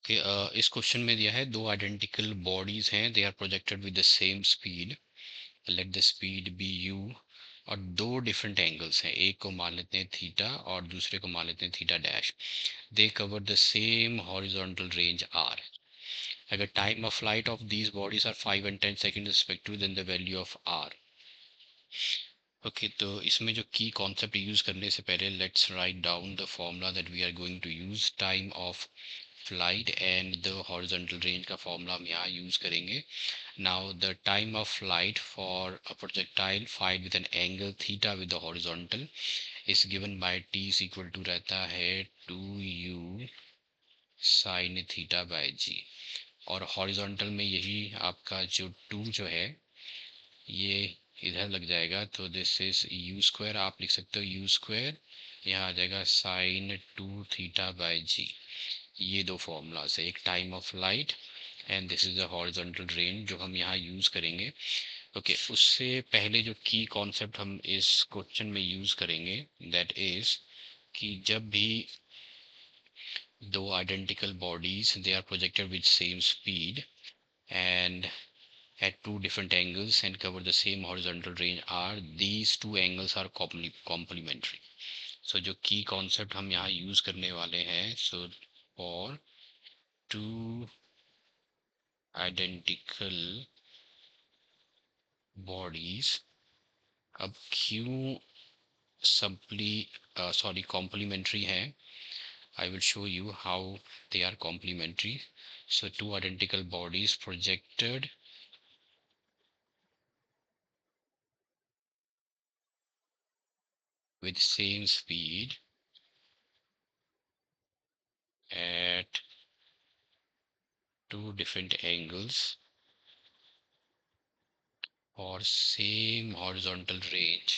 कि इस क्वेश्चन में दिया है दो आइडेंटिकल बॉडीज हैं, they are projected with the same speed, let the speed be u, और दो डिफरेंट एंगल्स हैं, एक को मान लेते हैं थीटा और दूसरे को मान लेते हैं theta dash, they cover the same horizontal range R, अगर time of flight of these bodies are 5 and 10 seconds respective then the value of R. Okay, तो इसमें जो की कॉन्सेप्ट यूज करने से पहले let's write down the formula that we are going to use, time of flight and the horizontal range का formula हम यहाँ यूज करेंगे। Now the time of flight for a projectile flight with an angle theta with the horizontal is given by T is equal to रहता है 2u sine theta by जी, और horizontal में यही आपका जो 2 जो है ये इधर लग जाएगा, तो दिस इज यू स्क्वायर, आप लिख सकते हो यू स्क्वायर, यहाँ आ जाएगा साइन 2 थीटा बाय जी। ये दो फॉर्मूलाज है, एक time of light and this is the horizontal range जो हम यहाँ यूज करेंगे। ओके, उससे पहले जो की कॉन्सेप्ट हम इस क्वेश्चन में यूज करेंगे दैट इज कि जब भी दो identical bodies they are projected with same speed and at two different angles and cover the same horizontal range r, these two angles are complementary. So जो key concept हम यहाँ use करने वाले हैं, so for two identical bodies, अब क्यों complementary है, I will show you how they are complementary. So two identical bodies projected with same speed at two different angles or same horizontal range,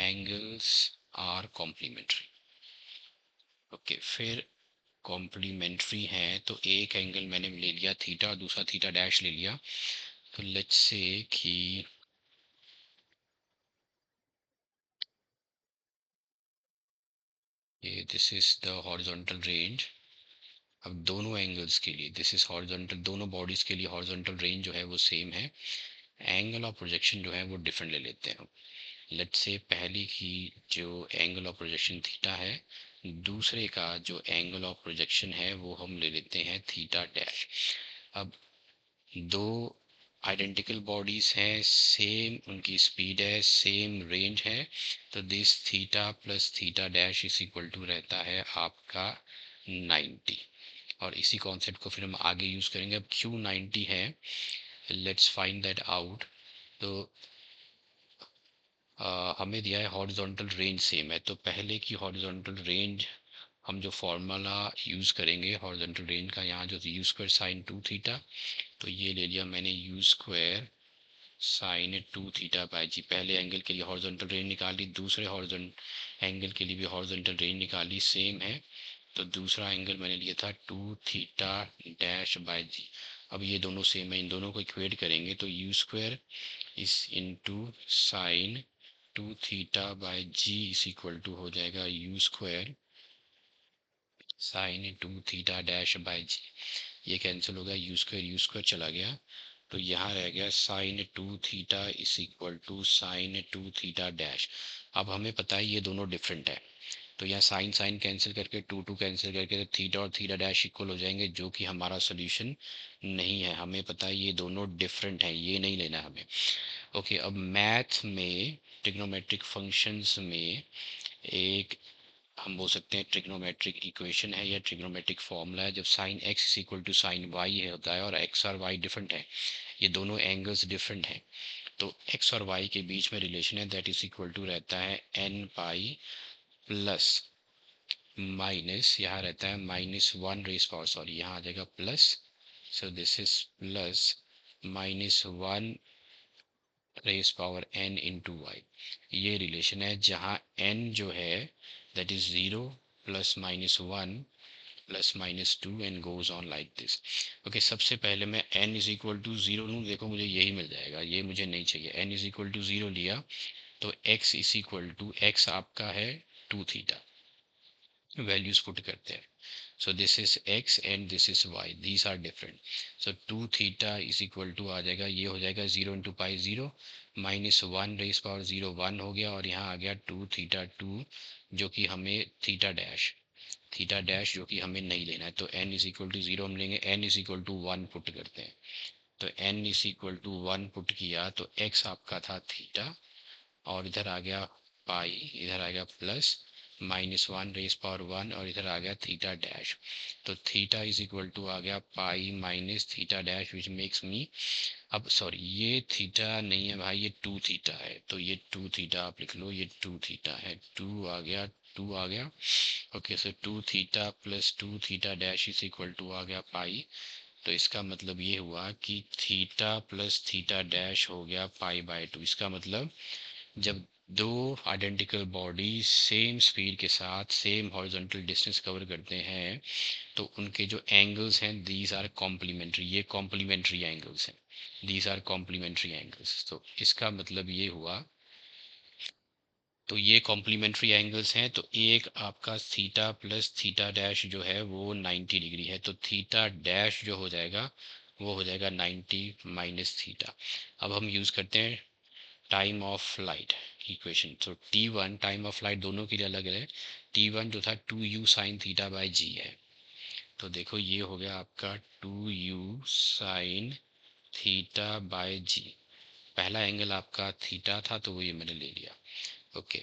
angles are complementary. Okay, फिर complementary हैं तो एक angle मैंने ले लिया theta और दूसरा theta dash ले लिया, तो लेट्स से कि ये this is the horizontal range. अब दोनों एंगल्स के लिए दिस इज हॉरिजॉन्टल, दोनों बॉडीज के लिए हॉरिजॉन्टल रेंज जो है वो सेम है, एंगल ऑफ प्रोजेक्शन जो है वो डिफरेंट ले लेते हैं। लेट्स से पहली की जो एंगल ऑफ प्रोजेक्शन थीटा है, दूसरे का जो एंगल ऑफ प्रोजेक्शन है वो हम ले लेते हैं थीटा डैश। अब दो आइडेंटिकल बॉडीज हैं, सेम उनकी स्पीड है, सेम रेंज है, तो this theta plus theta dash is equal to रहता है आपका 90, और इसी कॉन्सेप्ट को फिर हम आगे यूज करेंगे। अब क्यों 90 है, लेट्स फाइंड दैट आउट। तो हमें दिया है हॉरिजॉन्टल रेंज सेम है, तो पहले की हॉरिजॉन्टल रेंज हम जो फॉर्मूला यूज करेंगे हॉरिजॉन्टल रेंज का, यहाँ जो यू स्क्वायर साइन 2 थीटा, तो ये ले लिया मैंने u square sine 2 theta by g, पहले एंगल के लिए हॉरिजॉन्टल रेंज निकाली, दूसरे हॉरिजॉन्टल एंगल के लिए भी हॉरिजॉन्टल रेंज निकाली, सेम है, तो दूसरा एंगल मैंने लिया था 2 थीटा डैश बाई जी। अब ये दोनों सेम है, इन दोनों को इक्वेट करेंगे तो यू स्क्वायर इस into sine 2 theta by g is equal to हो जाएगा u square sine 2 theta dash by g, ये कैंसिल हो गया, यू स्क्वायर चला गया, तो यहाँ रह गया sine 2 theta is equal to sine 2 theta dash. अब हमें पता है ये दोनों डिफरेंट है, तो यहाँ साइन साइन कैंसिल करके 2 कैंसिल करके तो थीटा और थीटा डैश इक्वल हो जाएंगे, जो कि हमारा सोल्यूशन नहीं है, हमें पता है ये दोनों डिफरेंट हैं, ये नहीं लेना हमें। ओके, अब मैथ में ट्रिग्नोमेट्रिक फंक्शंस में एक हम बोल सकते हैं ट्रिग्नोमेट्रिक इक्वेशन है या ट्रिग्नोमेट्रिक फॉर्मूला है, जब sine X equal to sine Y है होता है और एक्स और वाई डिफरेंट है, ये दोनों एंगल्स डिफरेंट हैं, तो एक्स और वाई के बीच में रिलेशन है दैट इज इक्वल टू रहता है एन पाई प्लस माइनस, यहाँ रहता है -1 रेस पावर, सॉरी यहाँ आ जाएगा plus, so this is plus -1 raise power n into Y, ये रिलेशन है जहाँ n जो है that is 0 plus -1 plus -2 and goes on like this. Okay, सबसे पहले मैं n इज इक्वल टू 0 लूँ, देखो मुझे यही मिल जाएगा, ये मुझे नहीं चाहिए, n इज इक्वल टू 0 लिया तो x is equal to x आपका है 2 थीटा, वैल्यूज पुट करते हैं. So this is x and this is y. These are different. So 2 theta is equal to आ जाएगा, ये हो जाएगा 0 into pi 0 minus 1 raise power 0 1 हो गया, और यहाँ आ गया 2 theta 2 जो कि हमें थीटा डैश जो कि हमें नहीं लेना है. तो n is equal to 0 हम लेंगे, n is equal to 1 put करते हैं. तो n is equal to 1 put किया तो x आपका था थीटा, और इधर आ गया पाई, इधर आ गया प्लस माइनस 1 रेस पावर 1, और इधर आ गया थीटा डैश. तो थीटा इज इक्वल टू आ गया pi minus theta dash which makes me, अब सॉरी ये थीटा नहीं है भाई, ये 2 थीटा है, तो ये 2 थीटा आप लिख लो, ये 2 थीटा है, 2 आ गया, 2 आ गया. Okay, so 2 theta plus 2 theta dash is equal to आ गया पाई. तो इसका मतलब ये हुआ कि थीटा प्लस थीटा डैश हो गया पाई बाय 2. इसका मतलब जब दो आइडेंटिकल बॉडी सेम स्पीड के साथ सेम हॉरिजॉन्टल डिस्टेंस कवर करते हैं तो उनके जो एंगल्स हैं दीज आर कॉम्प्लीमेंट्री, ये कॉम्प्लीमेंट्री एंगल्स हैं, दीज आर कॉम्प्लीमेंट्री एंगल्स. तो इसका मतलब ये हुआ, तो ये कॉम्प्लीमेंट्री एंगल्स हैं, तो एक आपका थीटा प्लस थीटा डैश जो है वो 90 डिग्री है, तो थीटा डैश जो हो जाएगा वो हो जाएगा 90 माइनस थीटा. अब हम यूज़ करते हैं टाइम ऑफ फ्लाइट इक्वेशन. तो t1 टाइम ऑफ फ्लाइट दोनों के लिए अलग है. t1 जो था 2u साइन थीटा बाय जी है. तो देखो ये हो गया आपका 2u साइन थीटा बाय जी. पहला एंगल आपका थीटा था तो वो ये मैंने ले लिया. ओके,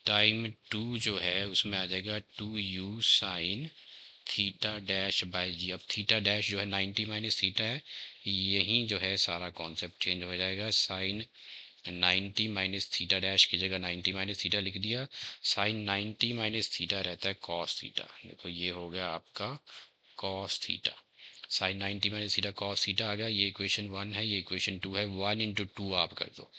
टाइम 2 जो है उसमें आ जाएगा 2u sine theta dash by g. अब थीटा डैश जो है 90 माइनस थीटा है, यही जो है सारा कॉन्सेप्ट चेंज हो जाएगा. साइन 90 माइनस थीटा डैश की जगह 90 माइनस थीटा लिख दिया. साइन 90 माइनस थीटा रहता है कॉस थीटा. देखो ये हो गया आपका cos theta. Sine 90 minus theta cos theta आ गया. ये इक्वेशन 1 है, ये इक्वेशन 2 है. 1 इंटू 2 आप कर दो,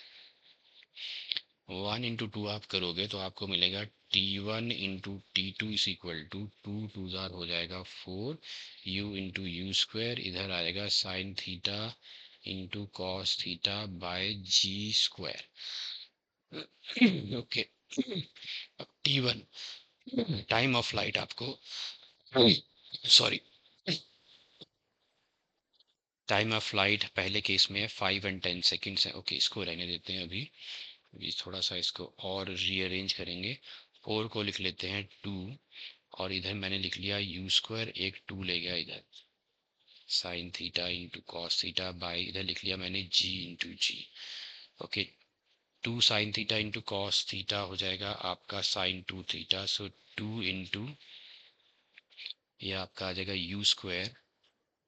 1 इंटू 2 आप करोगे तो आपको मिलेगा t1 into t2 is equal to 2 2 जार हो जाएगा 4 u इंटू यू स्क्वायर, इधर आएगा sine theta into cos theta by G square. Okay, अब t1 टाइम ऑफ फ्लाइट आपको, सॉरी, टाइम ऑफ फ्लाइट पहले केस में है 5 and 10 सेकेंड्स है. ओके, इसको रहने देते हैं अभी थोड़ा सा इसको और रीअरेंज करेंगे. 4 को लिख लेते हैं 2, और इधर मैंने लिख लिया यू स्क्वायर, एक 2 ले गया इधर, sine theta into cos theta by इधर लिख लिया मैंने g into g. Okay, 2 sine theta into cos theta हो जाएगा आपका साइन 2 थीटा. सो 2 इंटू ये आपका आ जाएगा यू स्क्वायर,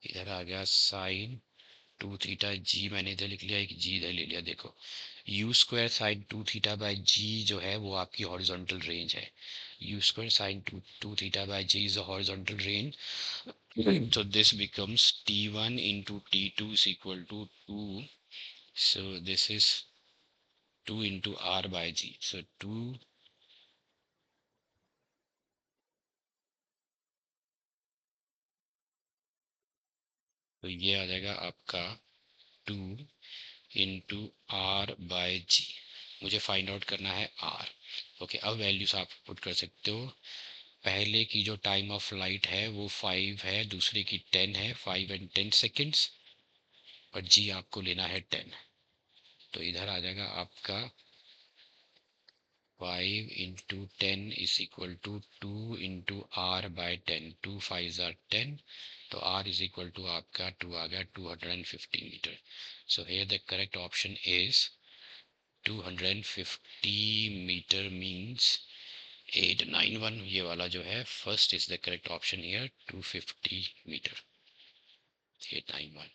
इधर आ गया साइन 2 थीटा जी, मैंने इधर लिख लिया, एक जी इधर ले लिया. देखो u square sine 2 theta by g जो है वो आपकी हॉरिजॉन्टल रेंज है. U square sine 2 theta by g is a horizontal range. So this becomes t1 into t2 is equal to 2. So this is 2 into r by g. So 2, तो ये आ जाएगा आपका 2 into R bye जी. मुझे find out करना है are. Okay, अब values आप put कर सकते हो. पहले की जो टाइम ऑफ फ्लाइट है वो 5 है, दूसरे की 10 है, 5 and 10 सेकेंड्स, और जी आपको लेना है 10. तो इधर आ जाएगा आपका 5 into 10 is equal to 2 into R by 10. 2 5 R 10, तो आर इज इक्वल टू आपका 2 आ गया 250 metre. So here the correct option is 250 metre means 891. ये वाला जो है first is the correct option here, 250 metre, 891.